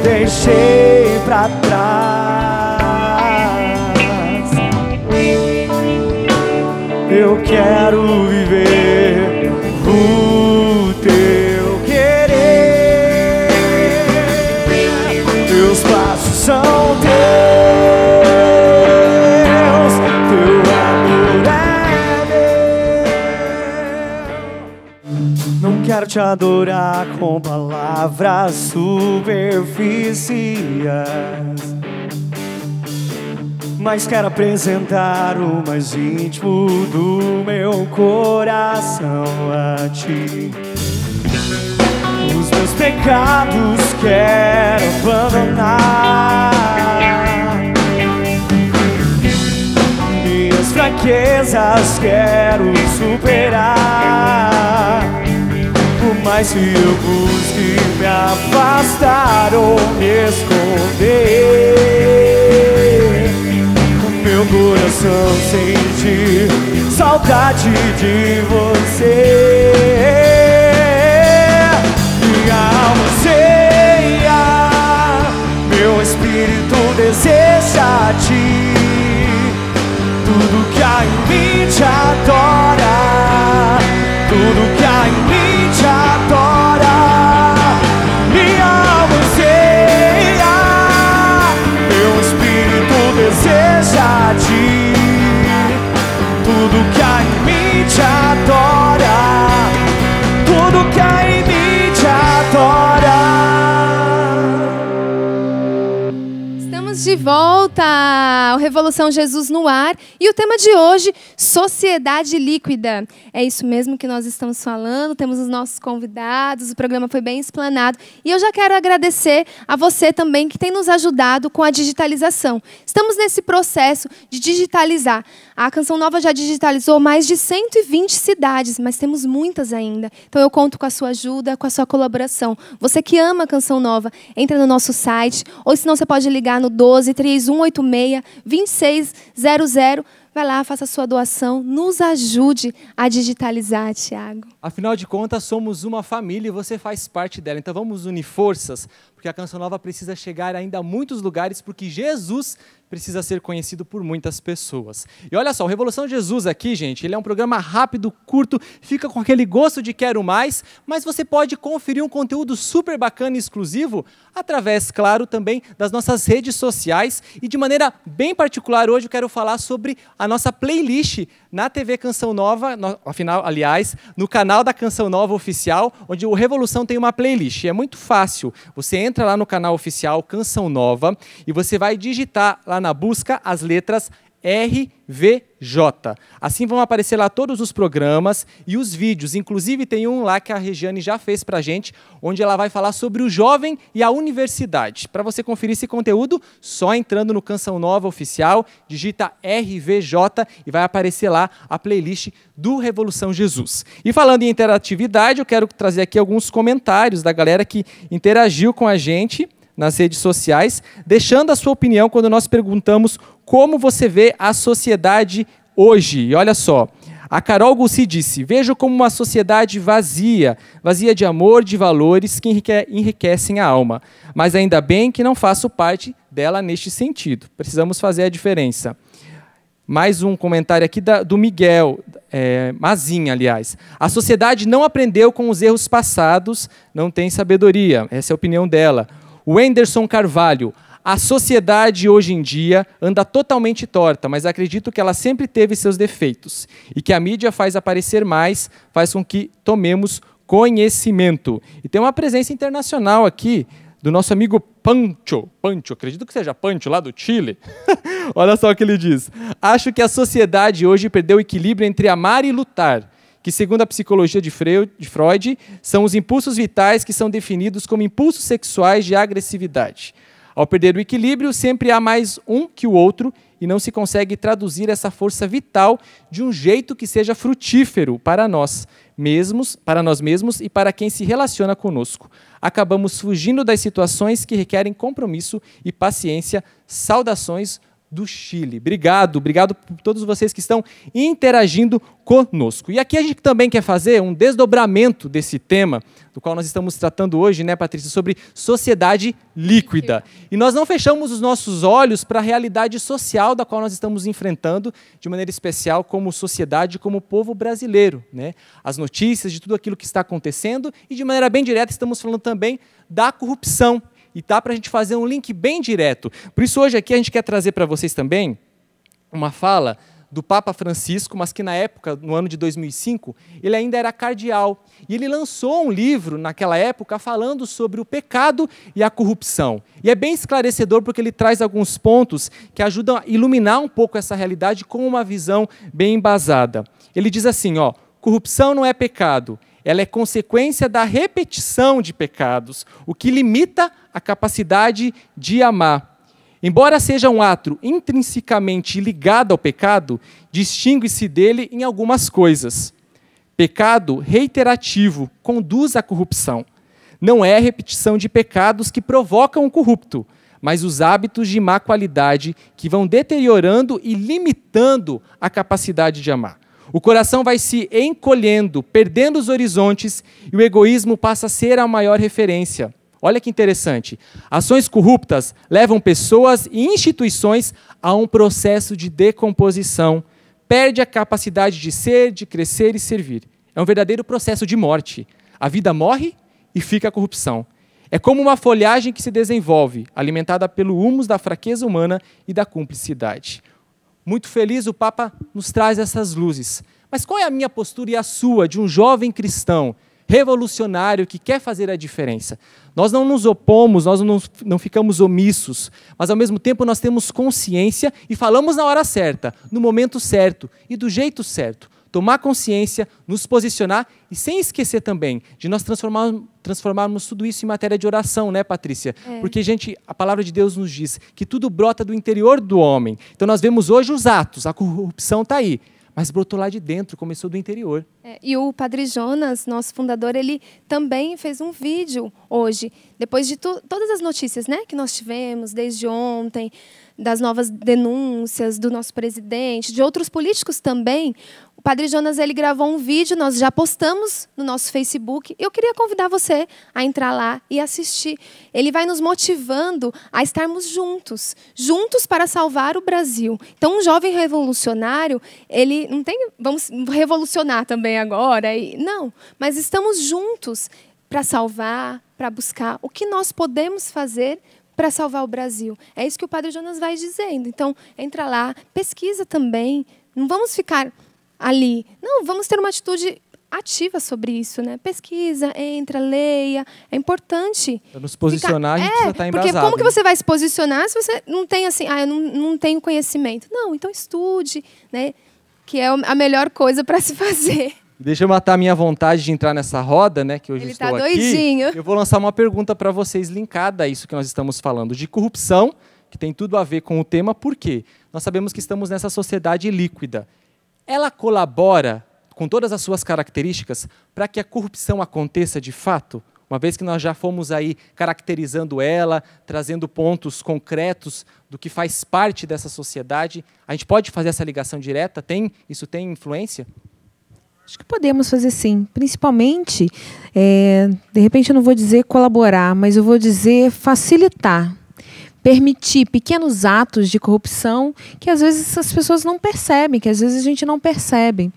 Deixei pra trás. Eu quero viver quero te adorar com palavras superficiais, mas quero apresentar o mais íntimo do meu coração a ti. Os meus pecados quero abandonar, minhas fraquezas quero superar. Por mais que eu busque me afastar ou me esconder, o meu coração sente saudade de você. Minha alma anseia, meu espírito deseja a ti. Tudo que há em mim te adora, tudo que há em mim te adora. Minha alma anseia, meu espírito deseja a ti. Tudo que há em mim te adora, tudo que há em mim te adora. Estamos de volta ao Revolução Jesus no Ar e o tema de hoje, sociedade líquida. É isso mesmo que nós estamos falando, temos os nossos convidados, o programa foi bem explanado e eu já quero agradecer a você também que tem nos ajudado com a digitalização. Estamos nesse processo de digitalizar. A Canção Nova já digitalizou mais de 120 cidades, mas temos muitas ainda. Então eu conto com a sua ajuda, com a sua colaboração. Você que ama a Canção Nova, entra no nosso site, ou senão você pode ligar no 12 3186 2600. Vai lá, faça a sua doação, nos ajude a digitalizar, Tiago. Afinal de contas, somos uma família e você faz parte dela. Então vamos unir forças, porque a Canção Nova precisa chegar ainda a muitos lugares, porque Jesus precisa ser conhecido por muitas pessoas. E olha só, o Revolução Jesus aqui, gente, ele é um programa rápido, curto, fica com aquele gosto de quero mais, mas você pode conferir um conteúdo super bacana e exclusivo através, claro, também das nossas redes sociais. E de maneira bem particular, hoje eu quero falar sobre a nossa playlist na TV Canção Nova, aliás, no canal da Canção Nova Oficial, onde o Revolução tem uma playlist. É muito fácil, você entra lá no canal oficial Canção Nova e você vai digitar lá na busca as letras RVJ. Assim vão aparecer lá todos os programas e os vídeos. Inclusive tem um lá que a Regiane já fez pra gente, onde ela vai falar sobre o jovem e a universidade. Para você conferir esse conteúdo, só entrando no Canção Nova Oficial, digita RVJ e vai aparecer lá a playlist do Revolução Jesus. E falando em interatividade, eu quero trazer aqui alguns comentários da galera que interagiu com a gente nas redes sociais, deixando a sua opinião quando nós perguntamos como você vê a sociedade hoje. E olha só, a Carol Gussi disse: vejo como uma sociedade vazia de amor, de valores que enriquecem a alma. Mas ainda bem que não faço parte dela neste sentido. Precisamos fazer a diferença. Mais um comentário aqui do Miguel, Mazinha, aliás. A sociedade não aprendeu com os erros passados, não tem sabedoria. Essa é a opinião dela. O Anderson Carvalho: a sociedade hoje em dia anda totalmente torta, mas acredito que ela sempre teve seus defeitos e que a mídia faz aparecer mais, faz com que tomemos conhecimento. E tem uma presença internacional aqui do nosso amigo Pancho, acredito que seja Pancho, lá do Chile. Olha só o que ele diz: acho que a sociedade hoje perdeu o equilíbrio entre amar e lutar, que, segundo a psicologia de Freud, são os impulsos vitais que são definidos como impulsos sexuais de agressividade. Ao perder o equilíbrio, sempre há mais um que o outro e não se consegue traduzir essa força vital de um jeito que seja frutífero para nós mesmos e para quem se relaciona conosco. Acabamos fugindo das situações que requerem compromisso e paciência. Saudações do Chile. Obrigado por todos vocês que estão interagindo conosco. E aqui a gente também quer fazer um desdobramento desse tema, do qual nós estamos tratando hoje, né, Patrícia, sobre sociedade líquida. E nós não fechamos os nossos olhos para a realidade social da qual nós estamos enfrentando, de maneira especial como sociedade, como povo brasileiro, né? As notícias de tudo aquilo que está acontecendo e, de maneira bem direta, estamos falando também da corrupção. E tá para a gente fazer um link bem direto. Por isso, hoje aqui a gente quer trazer para vocês também uma fala do Papa Francisco, mas que na época, no ano de 2005, ele ainda era cardeal. E ele lançou um livro, naquela época, falando sobre o pecado e a corrupção. E é bem esclarecedor porque ele traz alguns pontos que ajudam a iluminar um pouco essa realidade com uma visão bem embasada. Ele diz assim, ó, corrupção não é pecado, ela é consequência da repetição de pecados, o que limita a capacidade de amar. Embora seja um ato intrinsecamente ligado ao pecado, distingue-se dele em algumas coisas. Pecado reiterativo conduz à corrupção. Não é a repetição de pecados que provocam o corrupto, mas os hábitos de má qualidade que vão deteriorando e limitando a capacidade de amar. O coração vai se encolhendo, perdendo os horizontes, e o egoísmo passa a ser a maior referência. Olha que interessante. Ações corruptas levam pessoas e instituições a um processo de decomposição. Perde a capacidade de ser, de crescer e servir. É um verdadeiro processo de morte. A vida morre e fica a corrupção. É como uma folhagem que se desenvolve, alimentada pelo humus da fraqueza humana e da cumplicidade. Muito feliz, o Papa nos traz essas luzes. Mas qual é a minha postura e a sua, de um jovem cristão, revolucionário, que quer fazer a diferença? Nós não nos opomos, nós não ficamos omissos, mas ao mesmo tempo nós temos consciência e falamos na hora certa, no momento certo e do jeito certo. Tomar consciência, nos posicionar e sem esquecer também de nós transformarmos tudo isso em matéria de oração, né, Patrícia? Porque, gente, a palavra de Deus nos diz que tudo brota do interior do homem. Então nós vemos hoje os atos, a corrupção está aí, mas brotou lá de dentro, começou do interior. E o Padre Jonas, nosso fundador, ele também fez um vídeo hoje, depois de todas as notícias, né, que nós tivemos desde ontem, das novas denúncias do nosso presidente, de outros políticos também. O Padre Jonas, ele gravou um vídeo, nós já postamos no nosso Facebook. Eu queria convidar você a entrar lá e assistir. Ele vai nos motivando a estarmos juntos, juntos para salvar o Brasil. Então, um jovem revolucionário, ele não tem, vamos revolucionar também agora, não, mas estamos juntos para salvar, para buscar o que nós podemos fazer para salvar o Brasil. É isso que o Padre Jonas vai dizendo. Então, entra lá, pesquisa também. Não vamos ficar ali. Não, vamos ter uma atitude ativa sobre isso, né? Pesquisa, entra, leia. É importante. Para nos posicionar, a gente precisa estar embasado. Porque como que você vai se posicionar se você não tem assim, eu não tenho conhecimento? Não, então estude, né? Que é a melhor coisa para se fazer. Deixa eu matar a minha vontade de entrar nessa roda, né, que hoje Ele estou tá aqui. Doidinho. Eu vou lançar uma pergunta para vocês linkada a isso que nós estamos falando, de corrupção, que tem tudo a ver com o tema. Por quê? Nós sabemos que estamos nessa sociedade líquida. Ela colabora, com todas as suas características, para que a corrupção aconteça de fato? Uma vez que nós já fomos aí caracterizando ela, trazendo pontos concretos do que faz parte dessa sociedade, a gente pode fazer essa ligação direta? Isso tem influência? Acho que podemos fazer sim, principalmente, de repente eu não vou dizer colaborar, mas eu vou dizer facilitar, permitir pequenos atos de corrupção que às vezes as pessoas não percebem, que às vezes a gente não percebe.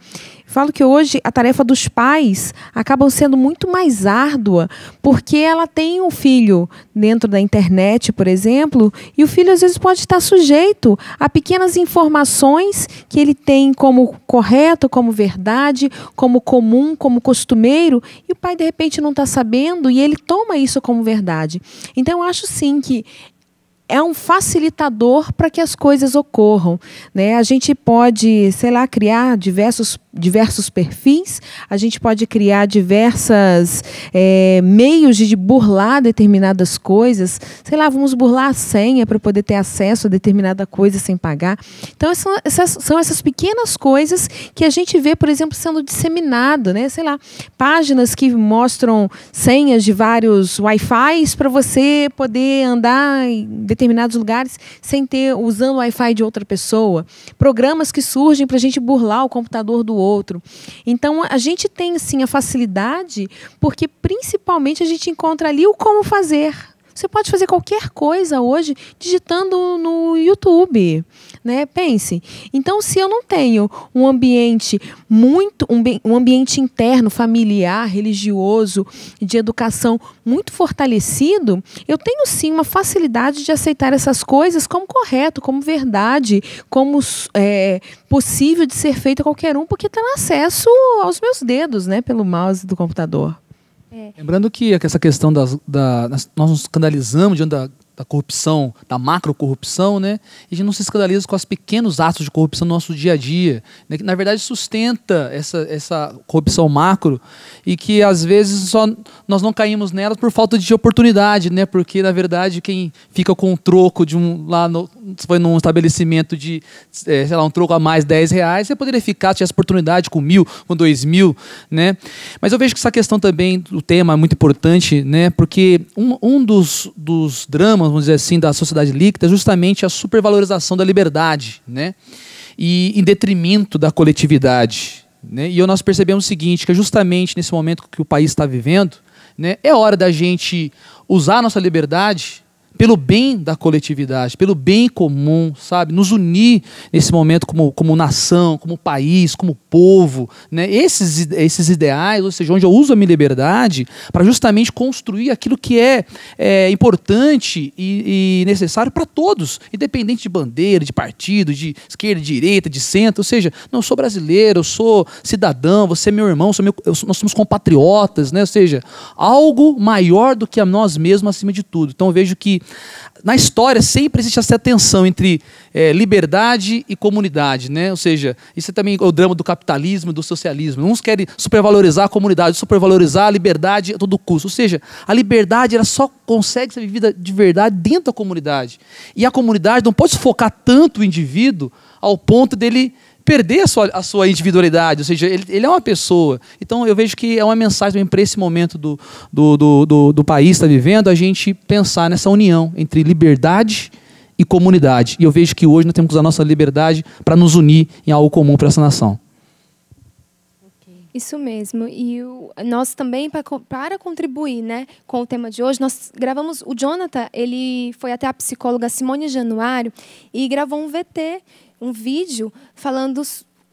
Falo que hoje a tarefa dos pais acaba sendo muito mais árdua, porque ela tem um filho dentro da internet, por exemplo, e o filho às vezes pode estar sujeito a pequenas informações que ele tem como correto, como verdade, como comum, como costumeiro, e o pai de repente não está sabendo e ele toma isso como verdade. Então eu acho sim que é um facilitador para que as coisas ocorram, né? A gente pode, sei lá, criar diversos perfis, a gente pode criar diversos meios de burlar determinadas coisas. Sei lá, vamos burlar a senha para poder ter acesso a determinada coisa sem pagar. Então, são essas pequenas coisas que a gente vê, por exemplo, sendo disseminado, né? Sei lá, páginas que mostram senhas de vários Wi-Fis para você poder andar em determinados lugares sem usando o Wi-Fi de outra pessoa. Programas que surgem para a gente burlar o computador do outro. Então, a gente tem, sim, a facilidade, porque, principalmente, a gente encontra ali o como fazer. Você pode fazer qualquer coisa hoje digitando no YouTube, né? Pense. Então, se eu não tenho um ambiente um ambiente interno, familiar, religioso, de educação muito fortalecido, eu tenho sim uma facilidade de aceitar essas coisas como correto, como verdade, como possível de ser feito a qualquer um, porque está no acesso aos meus dedos, né? Pelo mouse do computador. Lembrando que essa questão nós nos escandalizamos diante da corrupção, da macrocorrupção, né? E a gente não se escandaliza com os pequenos atos de corrupção no nosso dia a dia, né? Que na verdade sustenta essa corrupção macro e que às vezes nós não caímos nelas por falta de oportunidade, né? Porque na verdade quem fica com um troco foi num estabelecimento de, sei lá, um troco a mais R$10, você poderia ficar, se tivesse oportunidade com 1.000, com 2.000, né? Mas eu vejo que essa questão também do tema é muito importante, né? Porque um dos dramas, vamos dizer assim, da sociedade líquida é justamente a supervalorização da liberdade, né? E em detrimento da coletividade, né? E nós percebemos o seguinte, que é justamente nesse momento que o país está vivendo, né, é hora da gente usar a nossa liberdade pelo bem da coletividade, pelo bem comum, sabe? Nos unir nesse momento como nação, como país, como povo, né? Esses ideais, ou seja, onde eu uso a minha liberdade para justamente construir aquilo que é importante e necessário para todos, independente de bandeira, de partido, de esquerda, de direita, de centro, ou seja, não, eu sou brasileiro, eu sou cidadão, você é meu irmão, nós somos compatriotas, né? Ou seja, algo maior do que a nós mesmos acima de tudo. Então eu vejo que na história sempre existe essa tensão entre liberdade e comunidade, né? Ou seja, isso é também o drama do capitalismo e do socialismo. Uns querem supervalorizar a comunidade, supervalorizar a liberdade a todo custo. Ou seja, a liberdade ela só consegue ser vivida de verdade dentro da comunidade. E a comunidade não pode sufocar tanto o indivíduo ao ponto dele perder a sua individualidade, ou seja, ele é uma pessoa. Então eu vejo que é uma mensagem para esse momento do país está vivendo, a gente pensar nessa união entre liberdade e comunidade. E eu vejo que hoje nós temos que usar a nossa liberdade para nos unir em algo comum para essa nação. Isso mesmo. E nós também, para contribuir, né, com o tema de hoje, nós gravamos... O Jonathan, ele foi até a psicóloga Simone Januário e gravou um VT, um vídeo, falando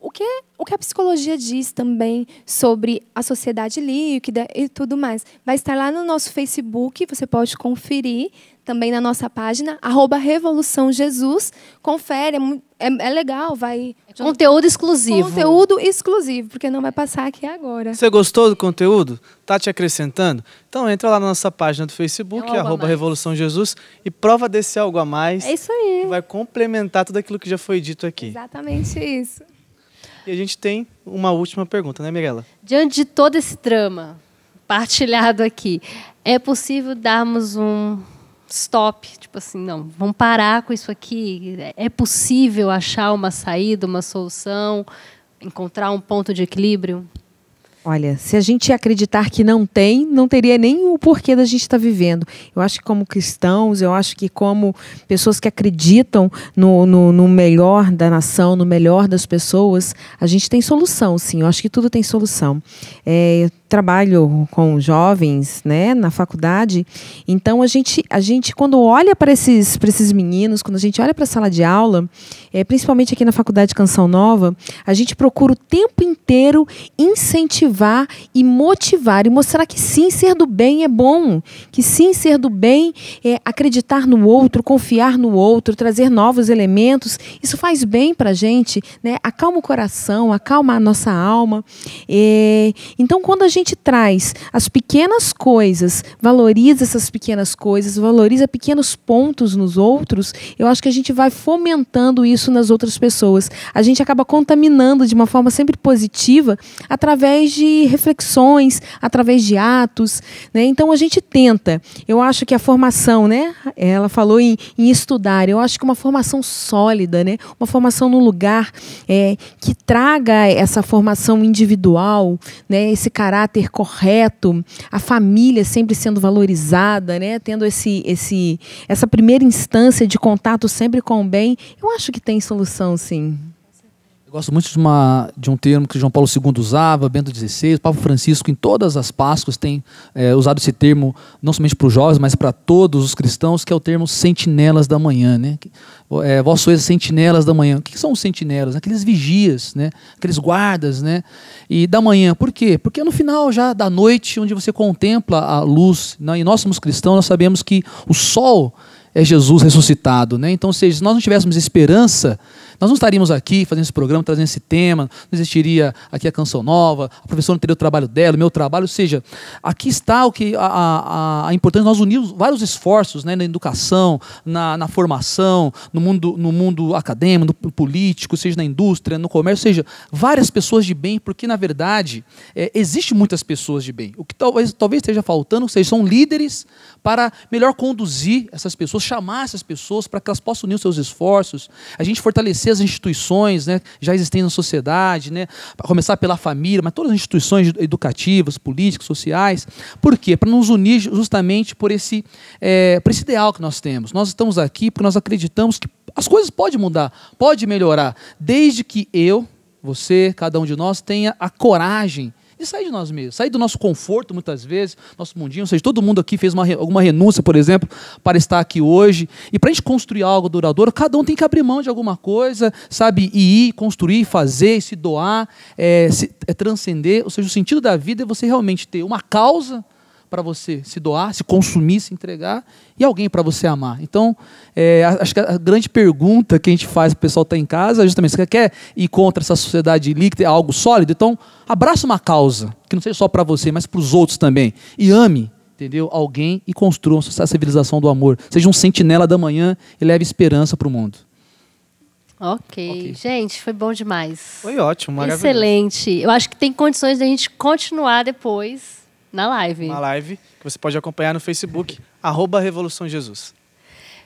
o que a psicologia diz também sobre a sociedade líquida e tudo mais. Vai estar lá no nosso Facebook, você pode conferir, também na nossa página, @RevoluçãoJesus. Confere, é legal, vai... Conteúdo exclusivo. Conteúdo exclusivo, porque não vai passar aqui agora. Você gostou do conteúdo? Tá te acrescentando? Então entra lá na nossa página do Facebook, @RevoluçãoJesus, e prova desse algo a mais. É isso aí. Vai complementar tudo aquilo que já foi dito aqui. Exatamente isso. E a gente tem uma última pergunta, né, Mirella? Diante de todo esse drama partilhado aqui, é possível darmos um stop? Tipo assim, não, vamos parar com isso aqui? É possível achar uma saída, uma solução, encontrar um ponto de equilíbrio? Olha, se a gente acreditar que não teria nem o porquê da gente estar vivendo. Eu acho que como cristãos, eu acho que como pessoas que acreditam no melhor da nação, no melhor das pessoas, a gente tem solução, sim. Eu acho que tudo tem solução. Eu trabalho com jovens, né, na faculdade, então a gente quando olha para esses meninos, quando a gente olha para a sala de aula, principalmente aqui na Faculdade Canção Nova, a gente procura o tempo inteiro incentivar e motivar e mostrar que sim, ser do bem é bom, que sim, ser do bem é acreditar no outro, confiar no outro, trazer novos elementos, isso faz bem para a gente, né? Acalma o coração, acalma a nossa alma. Então, quando a gente traz as pequenas coisas, valoriza essas pequenas coisas, valoriza pequenos pontos nos outros, eu acho que a gente vai fomentando isso nas outras pessoas. A gente acaba contaminando de uma forma sempre positiva através de reflexões, através de atos, né? Então a gente tenta. Eu acho que a formação, né? Ela falou em estudar. Eu acho que uma formação sólida, né? Uma formação num lugar que traga essa formação individual, né? Esse caráter correto, a família sempre sendo valorizada, né? Tendo essa primeira instância de contato sempre com o bem, eu acho que tem solução, sim. Eu gosto muito de um termo que João Paulo II usava, Bento XVI, Papa Francisco, em todas as Páscoas tem usado esse termo, não somente para os jovens, mas para todos os cristãos, que é o termo sentinelas da manhã. Né? Vós sois sentinelas da manhã. O que são os sentinelas? Aqueles vigias, né? Aqueles guardas. Né? E da manhã, por quê? Porque no final já da noite, onde você contempla a luz, né? E nós somos cristãos, nós sabemos que o sol é Jesus ressuscitado, né? Então, se nós não tivéssemos esperança, nós não estaríamos aqui fazendo esse programa, trazendo esse tema, não existiria aqui a Canção Nova, a professora não teria o trabalho dela, o meu trabalho, ou seja, aqui está o que a importância de nós unirmos vários esforços, né, na educação, na formação, no mundo acadêmico, no político, seja na indústria, no comércio, ou seja, várias pessoas de bem, porque na verdade existe muitas pessoas de bem. O que talvez esteja faltando, ou seja, são líderes para melhor conduzir essas pessoas, chamar essas pessoas para que elas possam unir os seus esforços, a gente fortalecer as instituições, né, já existentes na sociedade, né, para começar pela família, mas todas as instituições educativas, políticas, sociais. Por quê? Para nos unir justamente por esse ideal que nós temos. Nós estamos aqui porque nós acreditamos que as coisas podem mudar, podem melhorar, desde que eu, você, cada um de nós tenha a coragem de sair de nós mesmos, sair do nosso conforto muitas vezes, nosso mundinho, ou seja, todo mundo aqui fez alguma renúncia, por exemplo, para estar aqui hoje, e para a gente construir algo duradouro, cada um tem que abrir mão de alguma coisa, sabe, e ir, construir, fazer, se doar, transcender, ou seja, o sentido da vida é você realmente ter uma causa para você se doar, se consumir, se entregar, e alguém para você amar. Então, acho que a grande pergunta que a gente faz para o pessoal que está em casa é justamente, você quer ir contra essa sociedade líquida, algo sólido? Então, abraça uma causa, que não seja só para você, mas para os outros também. E ame, entendeu? Alguém e construa essa civilização do amor. Seja um sentinela da manhã e leve esperança para o mundo. Ok. Gente, foi bom demais. Foi ótimo, maravilhoso. Excelente. Eu acho que tem condições de a gente continuar depois na live. Uma live que você pode acompanhar no Facebook, @Revolução Jesus.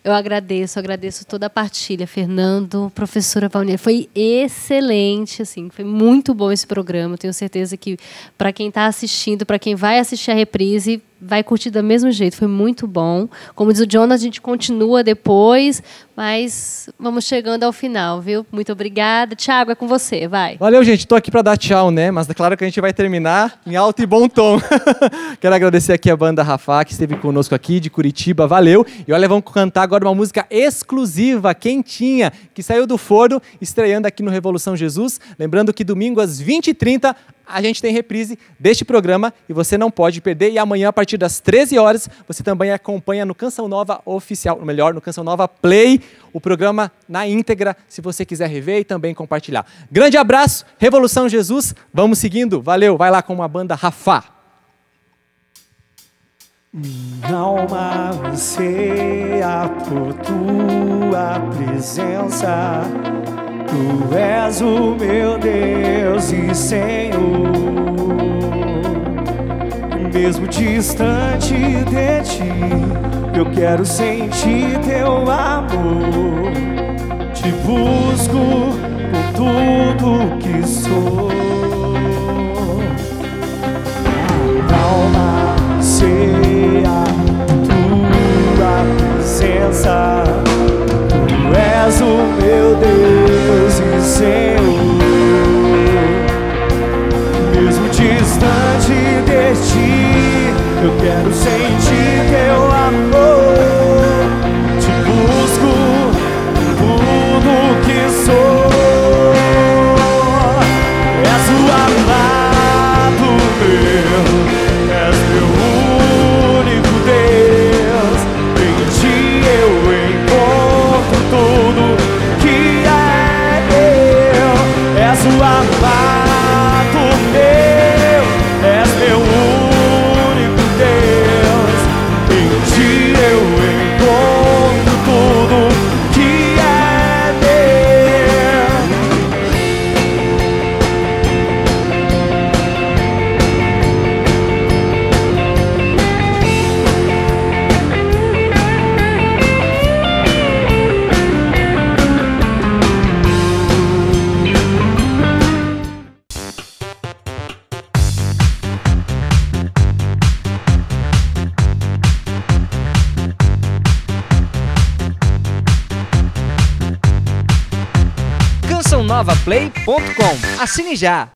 Eu agradeço toda a partilha, Fernando, professora Valnier. Foi excelente, assim, foi muito bom esse programa. Eu tenho certeza que para quem está assistindo, para quem vai assistir a reprise, vai curtir do mesmo jeito. Foi muito bom. Como diz o Jonas, a gente continua depois, mas vamos chegando ao final, viu? Muito obrigada. Thiago, é com você, vai. Valeu, gente. Estou aqui para dar tchau, né? Mas é claro que a gente vai terminar em alto e bom tom. Quero agradecer aqui a banda Rafá, que esteve conosco aqui de Curitiba. Valeu. E olha, vamos cantar agora uma música exclusiva, quentinha, que saiu do forno, estreando aqui no Revolução Jesus. Lembrando que domingo às 20h30 a gente tem reprise deste programa e você não pode perder. E amanhã, a partir das 13 horas, você também acompanha no Canção Nova Oficial, ou melhor, no Canção Nova Play, o programa na íntegra, se você quiser rever e também compartilhar. Grande abraço, Revolução Jesus, vamos seguindo, valeu, vai lá com a banda Rafá. Minha alma anseia por tua presença. Tu és o meu Deus e Senhor. Mesmo distante de ti, eu quero sentir teu amor. Te busco com tudo que sou. Alma anseia tua presença. Tu és o meu Deus e Senhor. Mesmo distante de ti, eu quero sentir teu amor. Te busco tudo que sou. És o amado meu, és meu único Deus. Em ti eu encontro tudo que é meu. És o amado meu, és meu único Deus. Em ti novaplay.com. Assine já!